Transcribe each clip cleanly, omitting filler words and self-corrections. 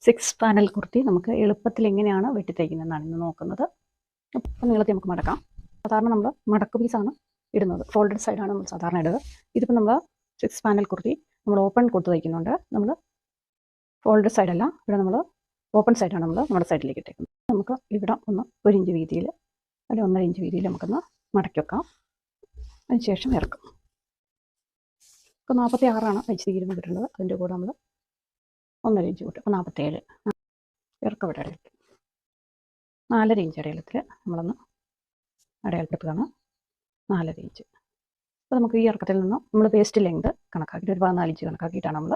Six panel kurti നമുക്ക് എളുപ്പത്തിൽ എങ്ങനെയാണ് വെട്ടിത്തയ്ക്കുന്നതെന്നാണ് ഇന്ന് നോക്കുന്നത്. അപ്പം നീളത്തിൽ നമുക്ക് മടക്കാം. സാധാരണ നമ്മൾ മടക്ക് പീസാണ് ഇടുന്നത്, ഫോൾഡഡ് സൈഡാണ് നമ്മൾ സാധാരണ ഇടുക. ഇതിപ്പോൾ നമ്മൾ സിക്സ് പാനൽ കുർത്തി നമ്മൾ ഓപ്പൺ കൊടുത്ത് തയ്ക്കുന്നുണ്ട്. നമ്മൾ ഫോൾഡഡ് സൈഡല്ല, ഇവിടെ നമ്മൾ ഓപ്പൺ സൈഡാണ് നമ്മുടെ സൈഡിലേക്ക് ഇട്ടേക്കുന്നത്. നമുക്ക് ഇവിടെ ഒന്ന് 1 ഇഞ്ച് വീതിയിൽ അല്ലെങ്കിൽ 1.5 ഇഞ്ച് വീതിയിൽ നമുക്കൊന്ന് മടക്കി വെക്കാം. അതിനുശേഷം ഇറക്കും. ഇപ്പോൾ 46 തയ്ച്ചിരിക്കുന്നത് കിട്ടുന്നത്. അതിൻ്റെ കൂടെ നമ്മൾ 1.5 ഇഞ്ച് കൂട്ടും. അപ്പോൾ 47. ഇറക്കം ഇവിടെ അടയാളത്തിൽ 4.5 ഇഞ്ച് അടയാളത്തിൽ നമ്മളൊന്ന് അടയാളപ്പെടുത്തുകയാണ്. 4.5 ഇഞ്ച്. അപ്പോൾ നമുക്ക് ഈ ഇറക്കത്തിൽ നിന്ന് നമ്മൾ വേസ്റ്റ് ലെങ്ത് കണക്കാക്കിയിട്ട് ഒരു 14 ഇഞ്ച് കണക്കാക്കിയിട്ടാണ് നമ്മൾ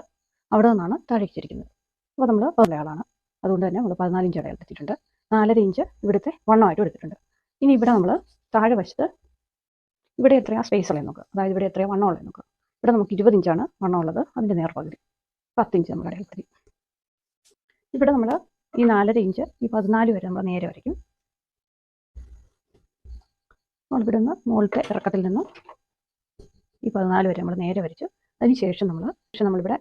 അവിടെ നിന്നാണ് താഴേക്ക് തിരിക്കുന്നത്. അപ്പോൾ നമ്മൾ അടയാളാണ്, അതുകൊണ്ട് തന്നെ നമ്മൾ 14 ഇഞ്ച് അടയാളപ്പെടുത്തിയിട്ടുണ്ട്. 4.5 ഇഞ്ച് ഇവിടുത്തെ വണ്ണമായിട്ട് എടുത്തിട്ടുണ്ട്. ഇനി ഇവിടെ നമ്മൾ താഴെ വശത്ത് ഇവിടെ എത്രയാണ് സ്പേസ് ഉള്ളത് നോക്കുക, അതായത് ഇവിടെ എത്രയാണ് വണ്ണം ഉള്ളത് നോക്കുക. ഇവിടെ നമുക്ക് 20 ഇഞ്ചാണ് വണ്ണമുള്ളത്, അതിൻ്റെ നേർപകുതി 10 ഇഞ്ച് നമ്മൾ അടയാളപ്പെടുത്തി. ഇവിടെ നമ്മൾ ഈ 4.5 ഇഞ്ച് ഈ 14 വരെ നമ്മൾ നേരെ വരയ്ക്കും. നമ്മളിവിടെ നിന്ന് മുകളിലത്തെ ഇറക്കത്തിൽ നിന്നും ഈ 14 വരെ നമ്മൾ നേരെ വരച്ചു. അതിനുശേഷം നമ്മളിവിടെ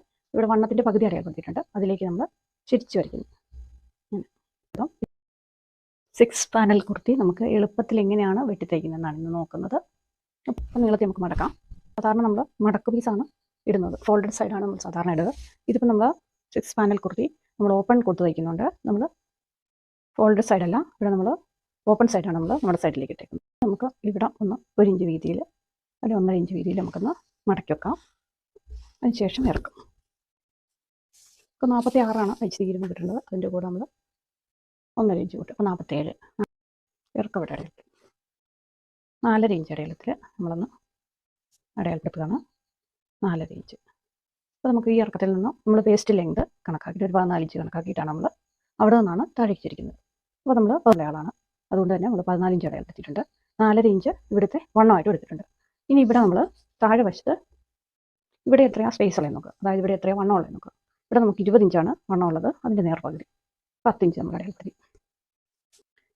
വണ്ണത്തിൻ്റെ പകുതി അടയാളപ്പെടുത്തിയിട്ടുണ്ട്, അതിലേക്ക് നമ്മൾ തിരിച്ച് വരയ്ക്കുന്നു. സിക്സ് പാനൽ കുർത്തി നമുക്ക് എളുപ്പത്തിൽ എങ്ങനെയാണ് വെട്ടിത്തയ്ക്കുന്നതെന്നാണ് ഇന്ന് നോക്കുന്നത്. അപ്പം നീളത്തിൽ നമുക്ക് മടക്കാം. സാധാരണ നമ്മൾ മടക്ക് പീസാണ് ഇടുന്നത്, ഫോൾഡഡ് സൈഡാണ് നമ്മൾ സാധാരണ ഇടുക. ഇതിപ്പോൾ നമ്മൾ സിക്സ് പാനൽ കുർത്തി നമ്മൾ ഓപ്പൺ കൊടുത്ത് തയ്ക്കുന്നുണ്ട്. നമ്മൾ ഫോൾഡഡ് സൈഡല്ല, ഇവിടെ നമ്മൾ ഓപ്പൺ സൈഡാണ് നമ്മുടെ സൈഡിലേക്ക് ഇട്ടേക്കുന്നത്. നമുക്ക് ഇവിടെ ഒന്ന് 1 ഇഞ്ച് വീതിയിൽ അല്ലെങ്കിൽ 1.5 ഇഞ്ച് വീതിയിൽ നമുക്കൊന്ന് മടക്കി വെക്കാം. അതിനുശേഷം ഇറക്കും. ഇപ്പോൾ 46 തയ്ച്ചിരിക്കുന്നത് കിട്ടുന്നത്. അതിൻ്റെ കൂടെ നമ്മൾ 1.5 ഇഞ്ച് കൂട്ടും. അപ്പോൾ 47. ഇറക്കം ഇവിടെ അടയാളത്തിൽ 4.5 ഇഞ്ച് അടയാളത്തിൽ നമ്മളൊന്ന് അടയാളപ്പെടുത്തുകയാണ്. 4.5 ഇഞ്ച്. അപ്പോൾ നമുക്ക് ഈ ഇറക്കത്തിൽ നിന്ന് നമ്മൾ വേസ്റ്റ് ലെങ്ത് കണക്കാക്കിയിട്ട് ഒരു 14 ഇഞ്ച് കണക്കാക്കിയിട്ടാണ് നമ്മൾ അവിടെ നിന്നാണ് താഴേക്ക് തിരിക്കുന്നത്. അപ്പോൾ നമ്മൾ അടയാളാണ്, അതുകൊണ്ട് തന്നെ നമ്മൾ 14 ഇഞ്ച് അടയാളപ്പെടുത്തിയിട്ടുണ്ട്. 4.5 ഇഞ്ച് ഇവിടുത്തെ വണ്ണമായിട്ട് എടുത്തിട്ടുണ്ട്. ഇനി ഇവിടെ നമ്മൾ താഴെ വശത്ത് ഇവിടെ എത്രയാണ് സ്പേസ് ഉള്ളത് നോക്കുക, അതായത് ഇവിടെ എത്രയാണ് വണ്ണം ഉള്ളത് നോക്കുക. ഇവിടെ നമുക്ക് 20 ഇഞ്ചാണ് വണ്ണമുള്ളത്, അതിൻ്റെ നേർപകുതി 10 ഇഞ്ച് നമ്മൾ അടയാളപ്പെടുത്തി.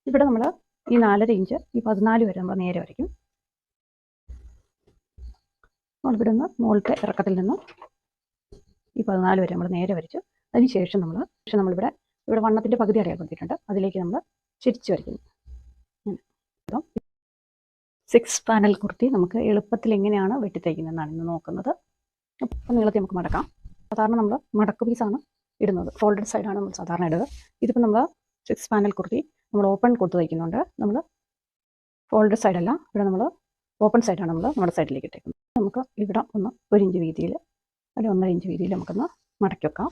ഇവിടെ നമ്മൾ ഈ 4.5 ഇഞ്ച് ഈ 14 വരെ നമ്മൾ നേരെ വരയ്ക്കും. നമ്മളിവിടെ നിന്ന് മുകളിലത്തെ ഇറക്കത്തിൽ നിന്നും ഈ 14 വരെ നമ്മൾ നേരെ വരച്ചു. അതിനുശേഷം നമ്മളിവിടെ വണ്ണത്തിൻ്റെ പകുതി അടയാളപ്പെടുത്തിയിട്ടുണ്ട്, അതിലേക്ക് നമ്മൾ തിരിച്ച് വരയ്ക്കുന്നു. സിക്സ് പാനൽ കുർത്തി നമുക്ക് എളുപ്പത്തിൽ എങ്ങനെയാണ് വെട്ടിത്തയ്ക്കുന്നതെന്നാണ് ഇന്ന് നോക്കുന്നത്. അപ്പം നീളത്തിൽ നമുക്ക് മടക്കാം. സാധാരണ നമ്മൾ മടക്ക് പീസാണ് ഇടുന്നത്, ഫോൾഡഡ് സൈഡാണ് നമ്മൾ സാധാരണ ഇടുക. ഇതിപ്പോൾ നമ്മൾ സിക്സ് പാനൽ കുർത്തി നമ്മൾ ഓപ്പൺ കൊടുത്ത് തയ്ക്കുന്നുണ്ട്. നമ്മൾ ഫോൾഡഡ് സൈഡല്ല, ഇവിടെ നമ്മൾ ഓപ്പൺ സൈഡാണ് നമ്മുടെ സൈഡിലേക്ക് ഇട്ടേക്കുന്നത്. നമുക്ക് ഇവിടെ ഒന്ന് 1 ഇഞ്ച് വീതിയിൽ അല്ലെങ്കിൽ 1.5 ഇഞ്ച് വീതിയിൽ നമുക്കൊന്ന് മടക്കി വെക്കാം.